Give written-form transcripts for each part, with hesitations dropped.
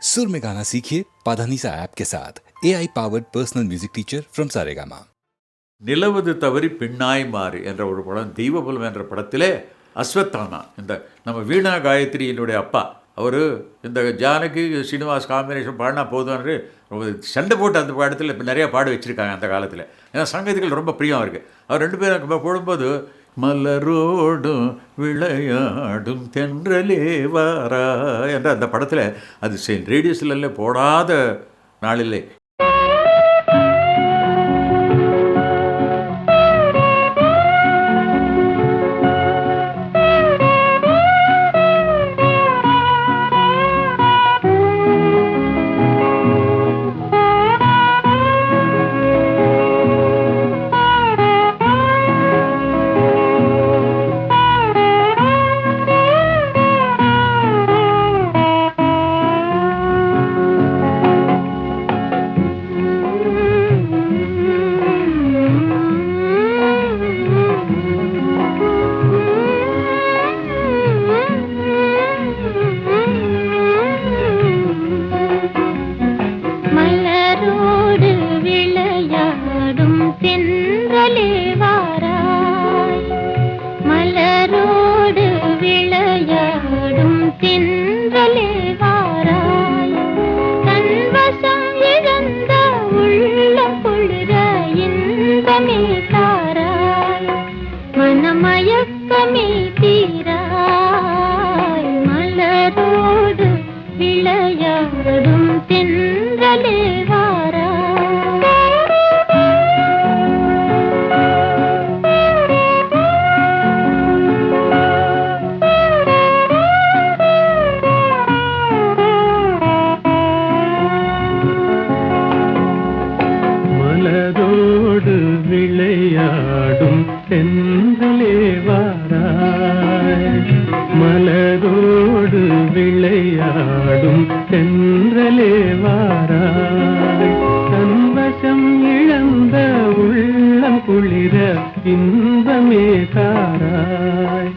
सुर में गाना सीखिए पाधानीसा ऐप के साथ AI powered personal music teacher from Saregama. நிலவது தவறி பெண்ணாய் மாறு என்ற ஒரு படம், தெய்வபுலம் என்ற படத்திலே அஸ்வத்தானா, இந்த நம்ம வீணா காயத்ரியினுடைய அப்பா, அவர் இந்த ஜானகி ஸ்ரீனிவாஸ் காம்பினேஷன் பாடினா போதும்னு சண்டை போட்டு அந்த படத்தில் இப்போ நிறையா பாட வச்சுருக்காங்க அந்த காலத்தில். ஏன்னா சங்கீதங்கள் ரொம்ப பிரியம் இருக்குது. அவர் ரெண்டு பேரும் போடும்போது மலரோடும் விளையாடும் தென்றலே வாரா என்ற அந்த படத்தில் அது ரேடியோஸ்ல போடாத நாளிலே. மலரோடு விளையாடும் தென்றலே வாராய், தன்வசம் இழந்த உள்ளம் குளிர இன்பமே தாராய்,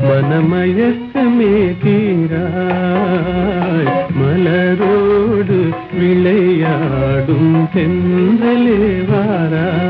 மனமயக்கமே தீராய், மலரோடு விளையாடும் தென்றலே வாராய்.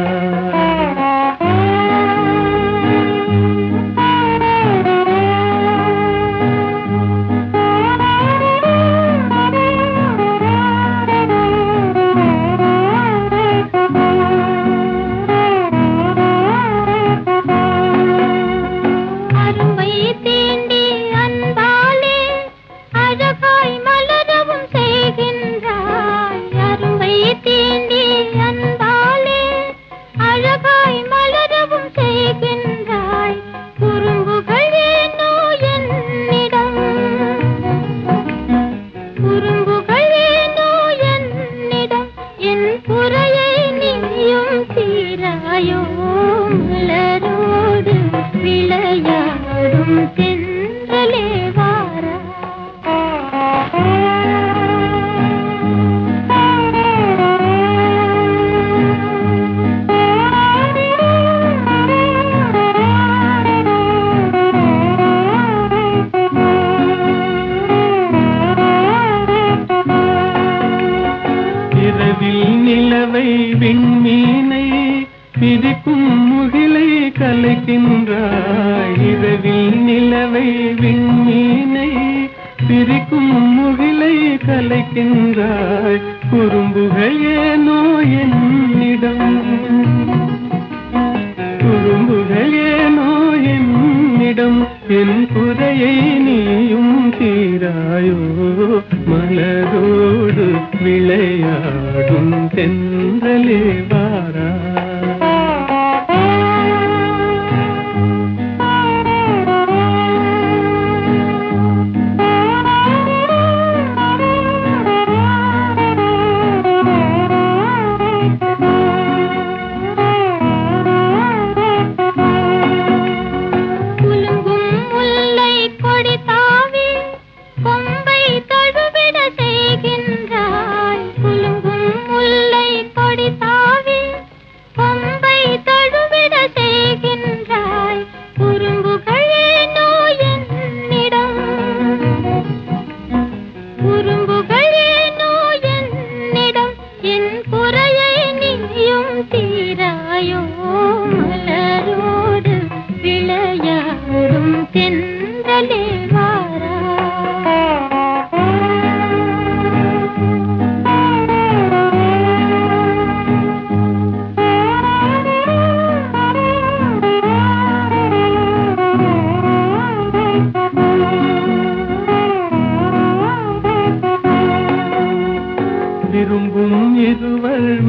நிலவை விண்மீனை பிரிக்கும் முகிலை கலைக்கின்றாய், இரவில் நிலவை விண்மீனை பிரிக்கும் முகிலை கலைக்கின்றாய், குறும்புகள் ஏனோ என்னிடம், குறும்புகள் ஏனோ என்னிடம், என் குறையை நீயும் தீராயோ, மலரோடு விளையாடும் தென்றலே வாராய். குலுங்கும் முல்லை கொடி தாவி கொம்பை தடு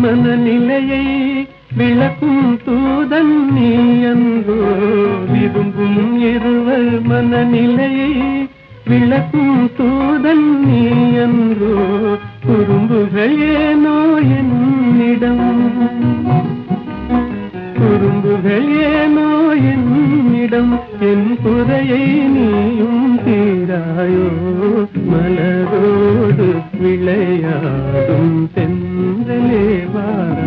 மனநிலையை விளக்கும் தூதன் நீ அன்றோ. விரும்பும் இருவர் மனநிலையை விளக்கும் தூதன் நீ அன்றோ. குறும்புகள் ஏனோ என்னிடம், குறும்புகள் ஏனோ என்னிடம். என் குறையை நீயும் தீராயோ. மலரோடு விளையாடும் தென்றலே வாரா.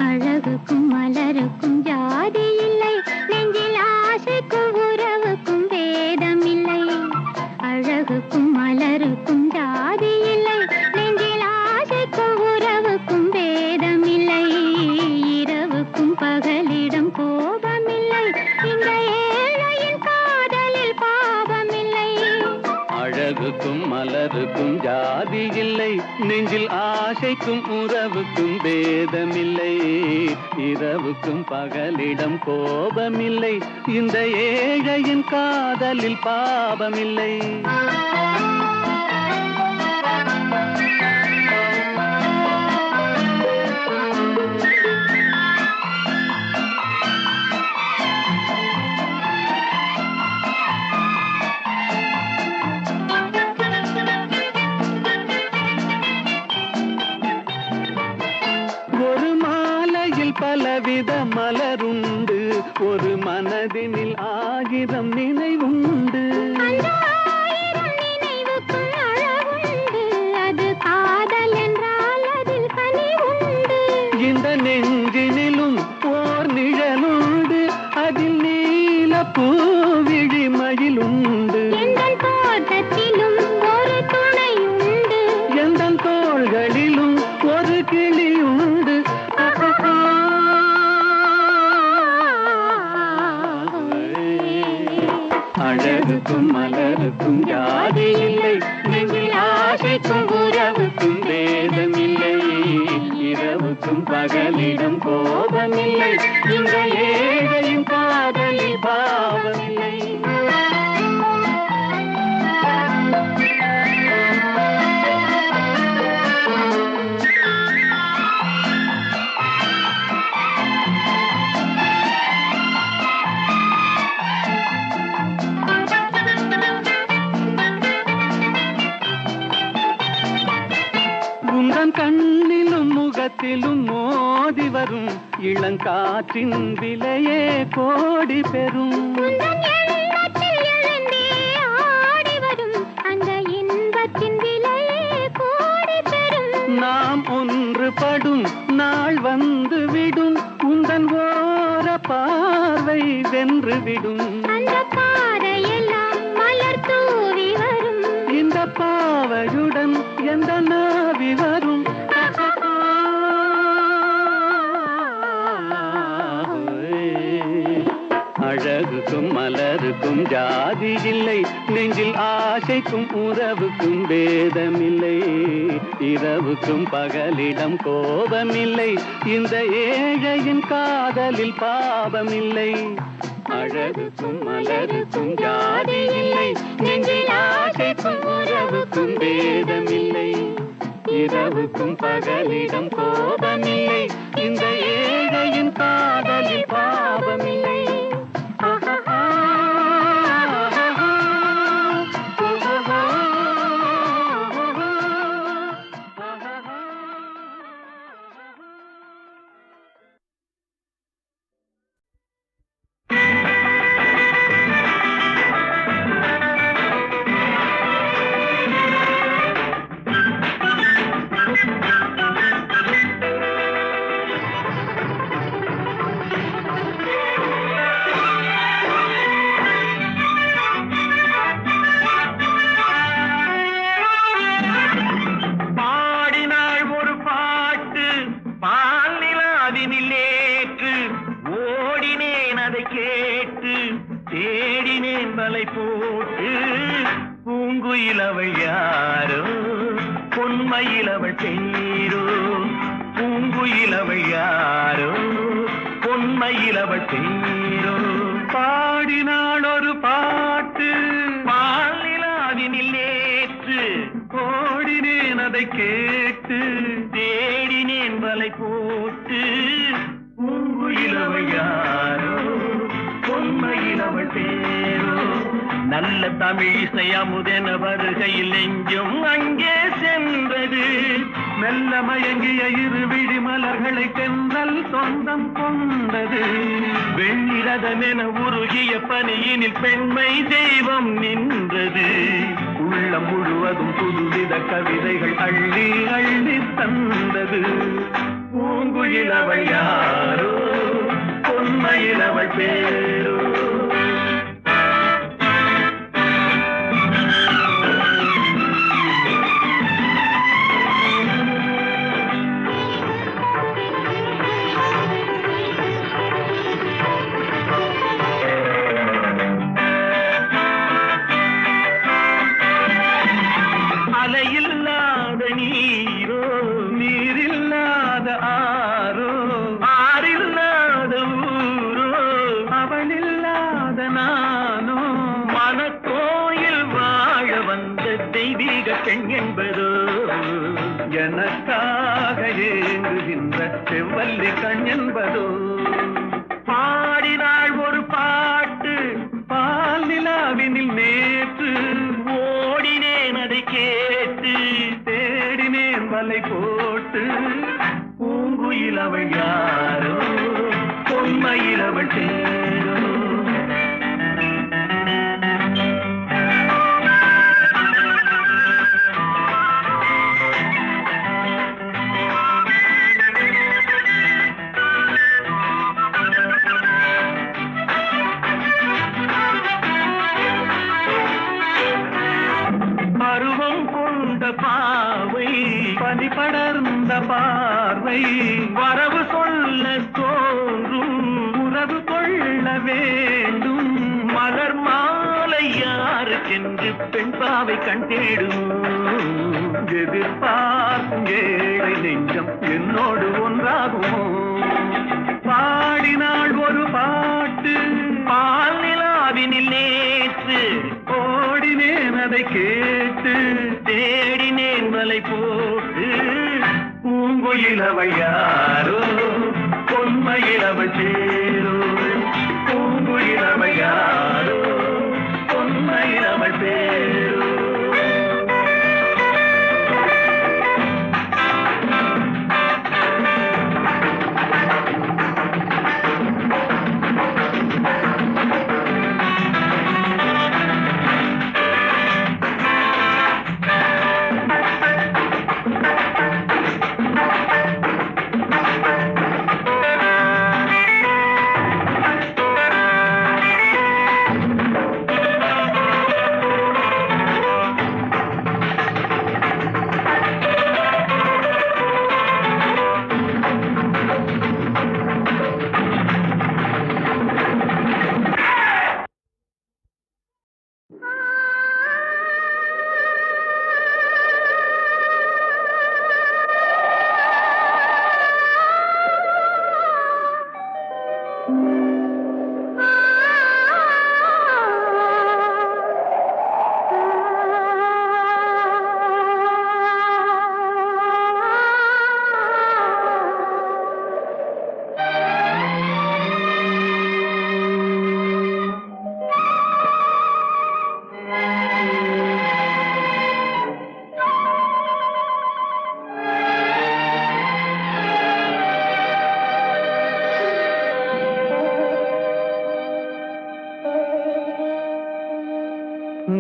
அழகுக்கும் மலருக்கும் ஜாதி இல்லை, நெஞ்சில் ஆசைக்கும் உறவுக்கும் வேதம் இல்லை. அழகுக்கும் மலருக்கும் ஜாதி இல்லை, நெஞ்சில் ஆசைக்கும் உறவுக்கும் வேதம் இல்லை. இரவுக்கும் பகலிடம் கோபமில்லை, இந்த ஏழையின் காதலில் பாவமில்லை. அழகுக்கும் மலருக்கும் ஜாதி இல்லை, நெஞ்சில் ஆசைக்கும் உறவுக்கும் பேதமில்லை. இரவுக்கும் பகலிடம் கோபமில்லை, இந்த ஏழையின் காதலில் பாவமில்லை. பலவித மலருண்டு, ஒரு மனதினில் 1000 நினைவுண்டு. நினைவுக்கும் அழகுண்டு, அது காதல் என்றால் அதில் கனிவுண்டு. இந்த நெஞ்சினிலும் ஓர் நிழலுண்டு, அதில் நீல பூவிழிமயிலுண்டு. எந்தன் தோட்டத்திலும் ஒரு துணையுண்டு, எந்தன் தோள்களிலும் ஒரு கிளியுண்டு. அழகுக்கும் மலருக்கும் ஜாதி இல்லை, நெஞ்சில் ஆசைக்கும் உறவுக்கும் வேதமில்லை. இரவுக்கும் பகலிடம் கோபமில்லை, இந்த ஏழையின் காதலில் பாவமில்லை. கண்ணிலும் முகத்திலும் மோதி வரும் இளங்காற்றின் விலையே கோடி பெறும். நாம் ஒன்றுபடும் நாள் வந்து விடும், உந்தன் ஓர பார்வை வென்று விடும். அந்த பாறையெல்லாம் மலர் தூவி வரும், இந்த பாவையுடன் எந்த நாவி வரும். அழகுக்கும் மலருக்கும் ஜாதி இல்லை, நெஞ்சில் ஆசைக்கும் உறவுக்கும் பேதமில்லை. இரவுக்கும் பகலிடம் கோபமில்லை, இந்த ஏழையின் காதலில் பாவமில்லை. அழகுக்கும் மலருக்கும் ஜாதி இல்லை, நெஞ்சில் ஆசைக்கும் உறவுக்கும் பேதமில்லை. இரவுக்கும் பகலிடம் கோபமில்லை, இந்த ஏழையின் காதலில் பாவமில்லை. அதை கேட்டு தேடினேன் வலை போட்டு பூங்குயில் அவள் யாரோ பொன்மையில் அவள் பேரோ பூங்குயில் அவள் யாரோ பொன்மையில் அவள் பேரோ பாடினாள் ஒரு பாட்டு பாலிலாவினில் நேற்று ஓடினேன் அதை கேட்டு தேடினேன் வலை போட்டு பூங்குயில் அவள் யாரோ பொன்மையில் அவள் பேரோ நல்ல தமிழிசை அமுதென வருகையில் நெஞ்சும் அங்கே சென்றது மெல்ல மயங்கிய இரு விழி மலர்களை தென்றல் சொந்தம் கொண்டது வெண்ணிரதமென உருகிய பனியினில் பெண்மை தெய்வம் நின்றது உள்ளம் முழுவதும் புதுவித கவிதைகள் அள்ளி அள்ளி தந்தது பூங்குயில் அவள் யாரோ பொன்மையில் அவள் பேரோ அலையில்லாத நீரோ நீரில்லாத ஆரோ ஆறில்லாத ஊரோ அவளில்லாத நானோ மனக்கோயில் வாழ வந்த தெய்வீக பெண் என்பதோ எனக்காக ஏங்குகின்ற செவ்வல்லி கண் என்பதோ பாடினாள் ஒரு பாட்டு பால் நிலாவினில் நேற்று ஓடினேன் அதை கேட்டு தேடினேன் வலை போட்டு பூங்குயில் அவள் யாரோ பொன்மையில் அவள் தேரோ பருவம் கொண்ட பாவை பனி படர்ந்த பார்வை வரவு சொல்ல தோன்றும் உறவு கொள்ள வேண்டும் மலர் மாலை யாருக்கென்று பெண் பாவை கண் தேடும் எதிர்பார்க்கும் ஏழை நெஞ்சம் என்னோடு ஒன்றாகுமோ பாடினாள் ஒரு பாட்டு பால் நிலாவினில் நேற்று ஓடினேன் அதை கேட்டு தேடினேன் வலை போட்டு பூங்குயில் அவள் யாரோ பொன்மையில் அவள் சேரோ பூங்குயில் அவள் யாரோ பொன்மையில் அவள் பேரோ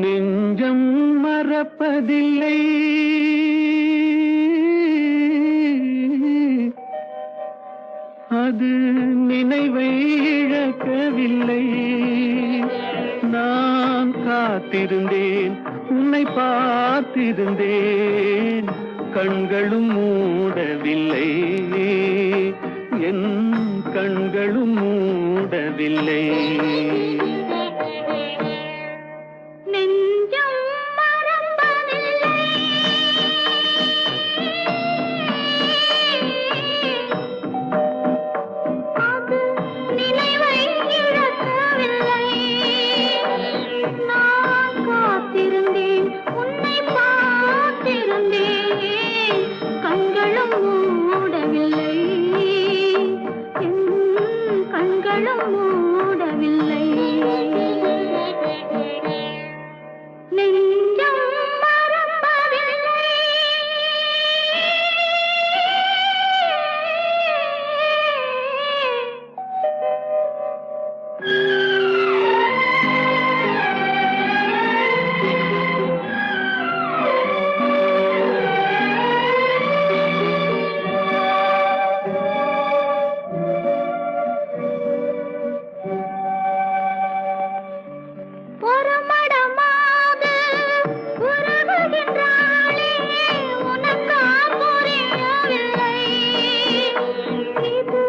நெஞ்சம் மறப்பதில்லை அது நினைவை இழக்கவில்லை நான் காத்திருந்தேன் உன்னை பார்த்திருந்தேன் கண்களும் மூடவில்லை என் கண்களும் மூடவில்லை மூடவில்லை. நெஞ்சம் மறப்பதில்லை. அது நினைவை இழக்கவில்லை. நான் காத்திருந்தேன், உன்னை பார்த்திருந்தேன், கண்களும் மூடவில்லை, என் கண்களும் மூடவில்லை. நெஞ்சம் மறப்பதில்லை. ஒரு மடமாக உறவுகின்றாளே, உனக்கா புரியவில்லை? இது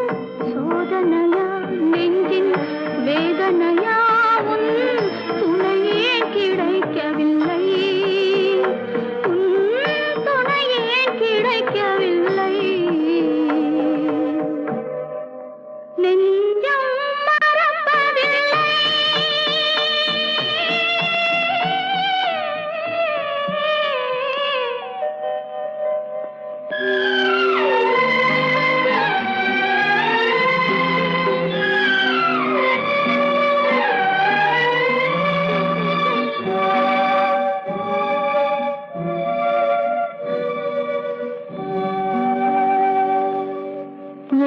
சோதனையா, நெஞ்சின் வேதனையா, உன் துணையே கிடைக்கவில்லை, உன் துணையே கிடைக்கவில்லை. நெஞ்சம் மறப்பதில்லை.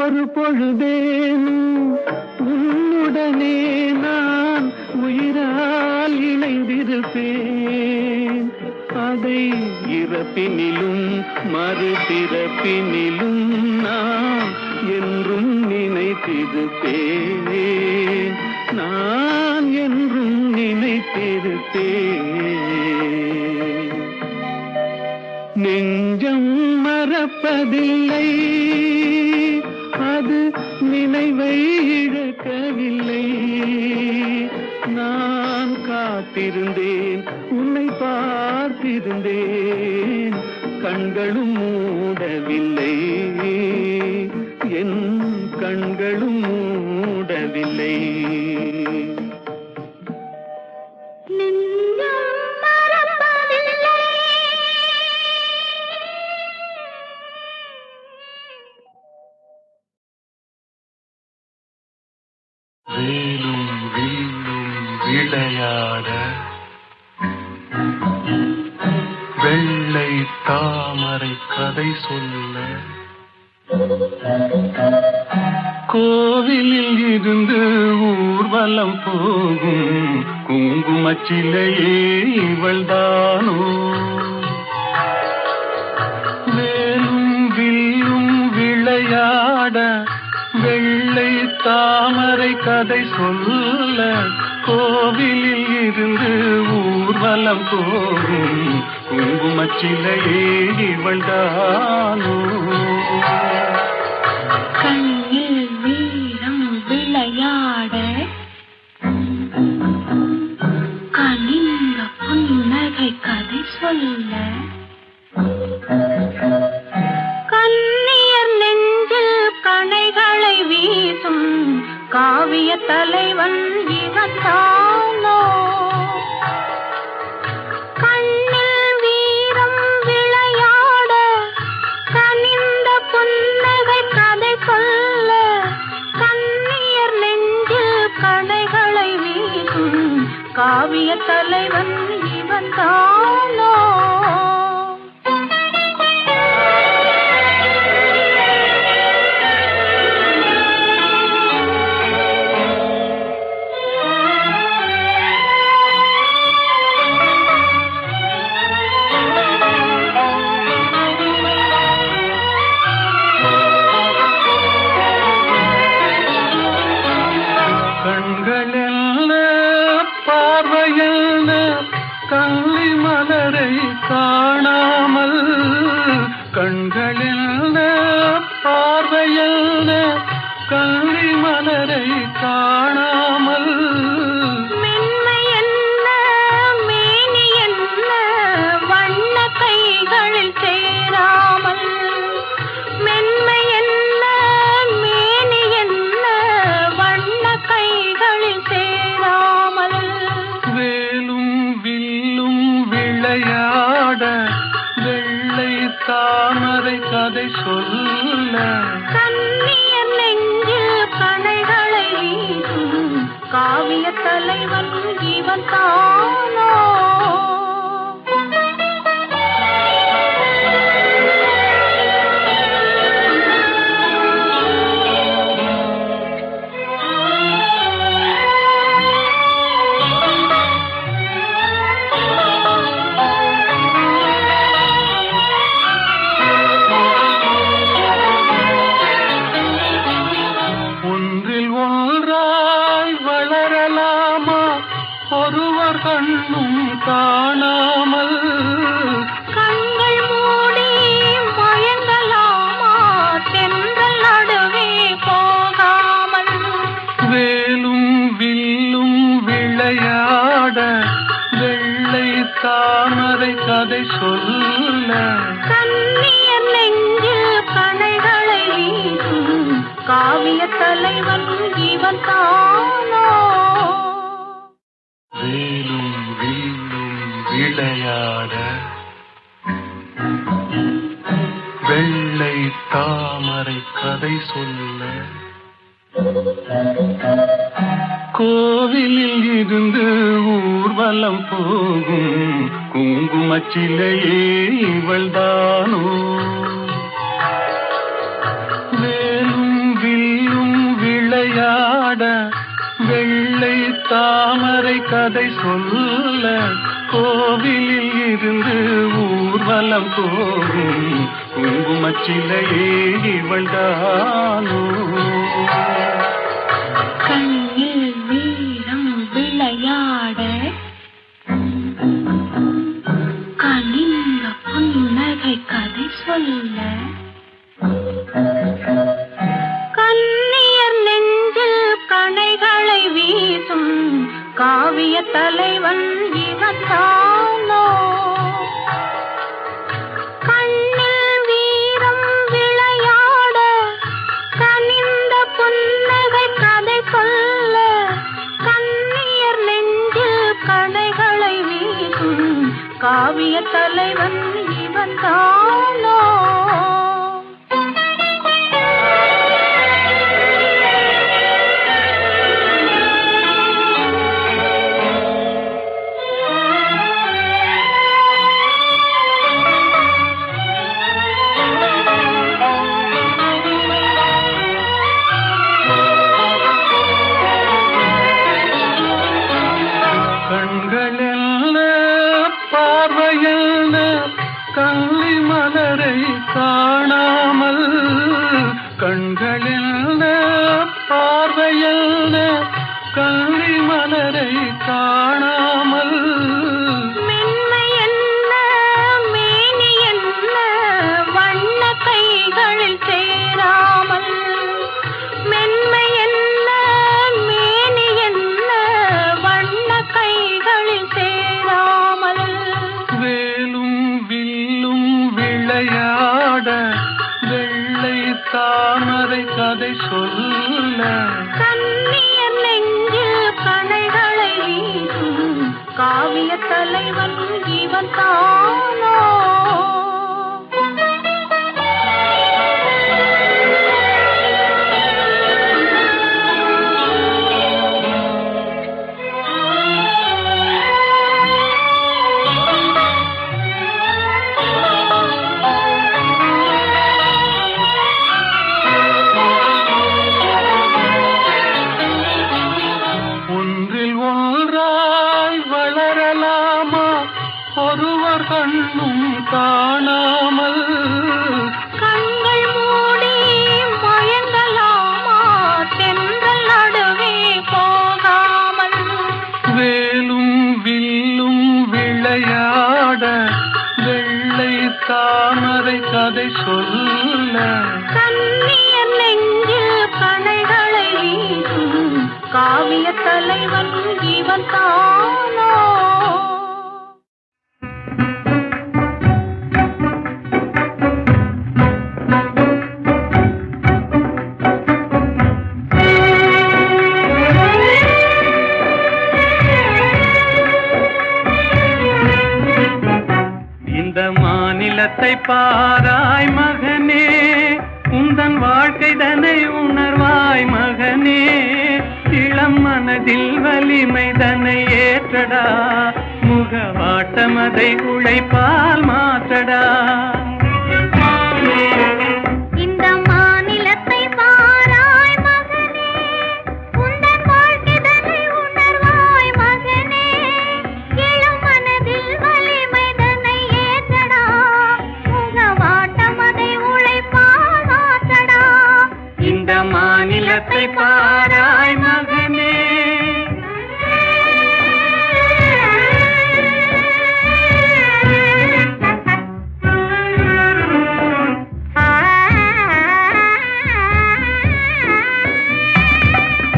ஒரு பொழுதேனும் உன்னுடனே நான் உயிரால் இணைந்திருப்பேன். அதை இறப்பினிலும் மறுபிறப்பினிலும் நான் என்றும் நினைத்திருப்பேன். நான் என்றும் நினைத்திருப்பேன். நெஞ்சம் மறப்பதில்லை, அது நினைவை இழக்கவில்லை. நான் காத்திருந்தேன், உன்னை பார்த்திருந்தேன், கண்களும் மூடவில்லை, என் கண்களும் மூடவில்லை. நெஞ்சம் மறப்பதில்லை. வேலும் வில்லும் விளையாட வெள்ளை தாமரை கதை சொல்ல கோவிலில் இருந்து ஊர்வலம் போகும் குங்குமச்சிலையே இவள்தானோ? வேலும் வில்லும் விளையாட வெள்ளை தாமரை கதை சொல்ல கோவிலில் இருந்து ஊர்வலம் போகும் குங்குமச்சிலையே இவள்தானோ? கண்ணில் வீரம் விளையாட கனிந்த புன்னகை கதை சொல்ல கண்ணியர் நெஞ்சில் கணைகளை வீசும் காவிய தலைவன் இவன் தானோ? கண்ணில் வீரம் விளையாட கனிந்த புன்னகை கதை சொல்ல கண்ணியர் நெஞ்சில் கணைகளை வீசும் காவிய தலைவன் இவன் தானோ? கண்களில் பார்வையில் கல்வி மலரை காணாமல் மென்மை என்ன மேனி என்ன வண்ண கைகளில் சேராமல் மென்மை என்ன மேனி என்ன வண்ண கைகளில் சேராமல் வேலும் வில்லும் விளையாட வெள்ளை தாமரை கதை சொல்ல கண்ணியர் நெஞ்சில் கணைகளை வீசும் காவிய தலைவன் இவன் தானோ ஒன்றில் ஒன்றாய் வளரலாமா ஒருவர் கண்ணும் காணாமல் கண்கள் மூடி மயங்கலாமா தென்றல் நடுவே போகாமல் வேலும் வில்லும் விளையாட வெள்ளை தாமரை கதை சொல்ல கண்ணியர் நெஞ்சில் கணைகளை வீசும் காவிய தலைவன் இவன் தானோ வேலும் வில்லும் விளையாட வெள்ளை தாமரை கதை சொல்ல கோவிலில் இருந்து ஊர்வலம் போகும் குங்குமச்சிலையே இவள்தானோ வேலும் வில்லும் விளையாட வெள்ளை தாமரை கதை சொல்ல கோவிலில் இருந்து ஊர்வலம் போகும் குங்குமச்சிலையே இவள்தானோ கண்ணில் வீரம் விளையாட கனிந்த புன்னகை கதை சொல்ல கண்ணியர் நெஞ்சில் கணைகளை வீசும் காவிய தலைவன் இவன் தானோ கண்ணில் வீரம் விளையாட கனிந்த புன்னகை கதை சொல்ல கண்ணியர் நெஞ்சில் கணைகளை வீசும் காவிய தலைவன் இவன் தானோ கண்களெல்ல பார்வையல்ல கள்ளி மலரை காணாமல் கண்களெல்ல பார்வையல்ல கள்ளி மலரை காணாமல் மென்மை என்ன மேனி என்ன வண்ண கைகளில் சேராமல் மென்மை என்ன மேனி என்ன வண்ண கைகளில் சேராமல் வேலும் வில்லும் விளையாட வெள்ளை தாமரை கதை சொல்ல கண்ணியர் நெஞ்சில் கணைகளை வீசும் காவிய தலைவன் இவன் தானோ ஒன்றில் ஒன்றாய் வளரலாமா ஒருவர் கண்ணும் காணாமல் கண்கள் மூடி மயங்கலாமா தென்றல் நடுவே போகாமல் வேலும் வில்லும் விளையாட வெள்ளை தாமரை கதை சொல்ல கண்ணியர் நெஞ்சில் கணைகளை வீசும் புதிய தலைவன் இவன் தானோ? இந்த மாநிலத்தை பாராய் மகனே, உந்தன் வாழ்க்கை தன்னை உணர்வாய் மகனே. இளம் மனதில் வலிமை தன்னை ஏற்றடா, முகவாட்டம் அதை உழைப்பால் மாற்றடா. இந்த மாநிலத்தை பாராய் மகனே, உந்தன் வாழ்க்கை தன்னை உணர்வாய் மகனே. இளம் மனதில் வலிமை தன்னை ஏற்றடா, முகவாட்டம் அதை உழைப்பால் மாற்றடா. இந்த மாநிலத்தை பாராய் மகனே.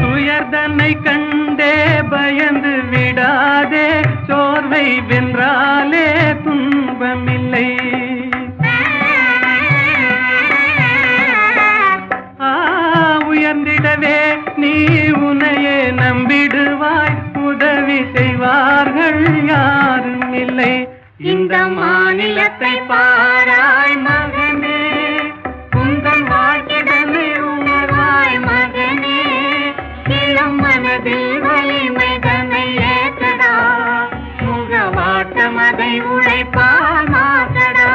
துயர்தன்னை கண்டே பயந்து விடாதே, சோர்வை வென்றாலே துன்பமில்லை. உயர்ந்திடவே நீ உன்னையே நம்பிடுவாய், உதவி செய்வார்கள் யாரும் இல்லை. இந்த மாநிலத்தை பாராய் மகனே, உந்தன் வாழ்க்கைதனை உணர்வாய் மகனே. இளம் மனதில் வலிமை தன்னை ஏற்றடா, முகவாட்டம் அதை உழைப்பால் மாற்றடா.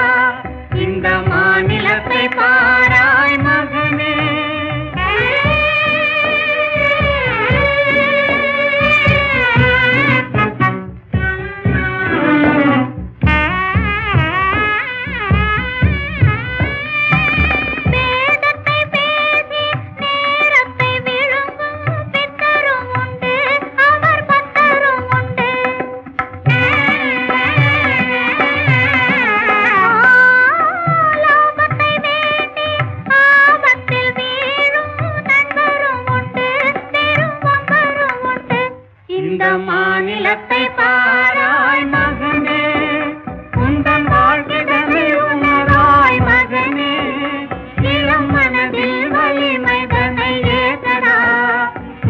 இந்த மாநிலத்தை பாராய் மகனே. இந்த மாநிலத்தை பாராய் மகனே, உந்தன் வாழ்க்கைதனை உணராய் மகனே. இளம் மனதில் வலிமை தன்னை ஏற்றடா,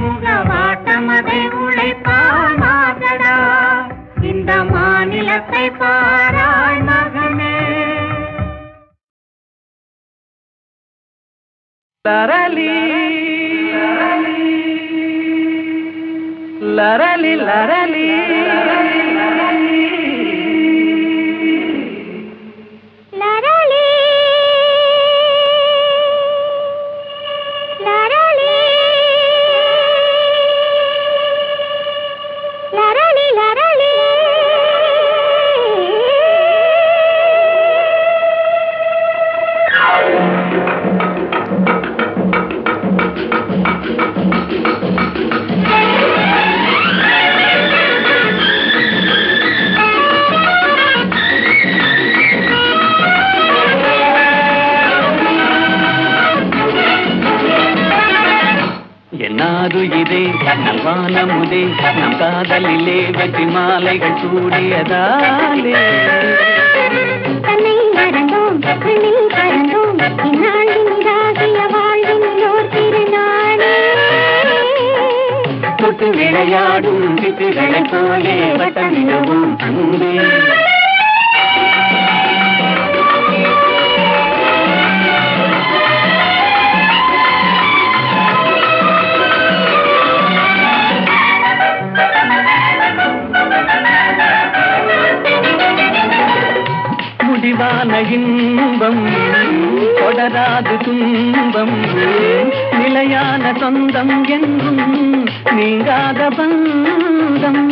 முகவாட்டம் அதை உழைப்பால் மாற்றடா. இந்த மாநிலத்தை பாராய் மகனே. லரலி லரலி லரலி லரலி லரலி லரலி லரலி. என்னாது இதே நல்வானமுதே, நம் காதலிலே வெற்றி மாலைகள் சூடியதாலே. தன்னை மறந்தோம் கண்ணில் பறந்தோம், இந்நாளினிதாகிய வாழ்வினோர் திருநாளே. தொட்டு விளையாடும் சிட்டுகளைப் போலே வட்டமிடுவோம் அன்பே. முடிவான இன்பம் தொடராது துன்பம், நிலையான சொந்தம் என்றும் நீங்காத பந்தம்.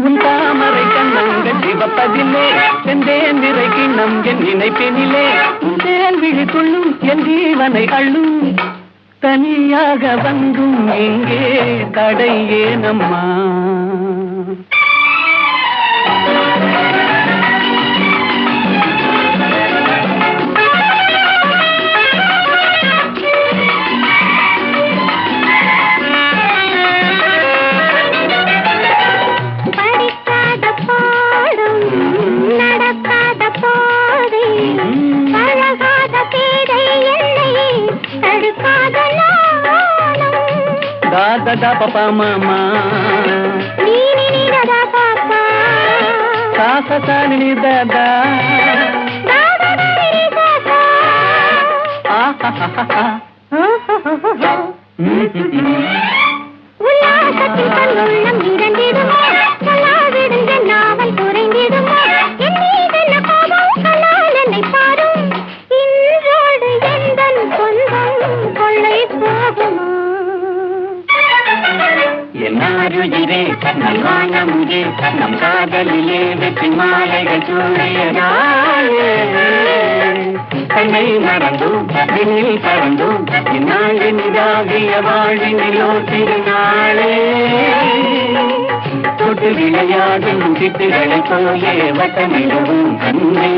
உன் தாமரை கண்ணங்கள் சிவப்பதிலே, செந்தேன் நிறை கிண்ணம் என் நினைப்பினிலே. உன் தேன் விழி கொள்ளும் என் ஜீவனை அள்ளும், தனியாக வந்தும் இங்கே தடை ஏனம்மா? படிக்காத பாடம் நடக்காத பாதை பழகாத பேதை என்னை தடுக்காத நாணம் தாதா பாப்பா மாமா நீ நினைவதா பாப்பா சாசசானி தாதா தாதா தாரி தாதா ஆஹா உல்லாசத்தில் தன்னுள்ளம் நிறைந்திடுமோ சொல்லாவிடுங்க நாவல் குறைந்திடுமோ என் மீதென்ன கோபம் சொன்னால் என்னை பாரும் இன்றோடு எந்தன் சொந்தம் கொள்ளை போகுமா என்னாருயிரே நல்வான முகே நம் காதலிலே வெற்றி மாலைகள் சூழியதாலே தன்னை மறந்தோம் விண்ணில் பறந்தோம் இந்நாள் இனிதாகிய வாழ்வினிலோ திருநாளே தொட்டு விளையாடும் சிட்டுகளைப் போலே வட்டமிடவும் கண்ணே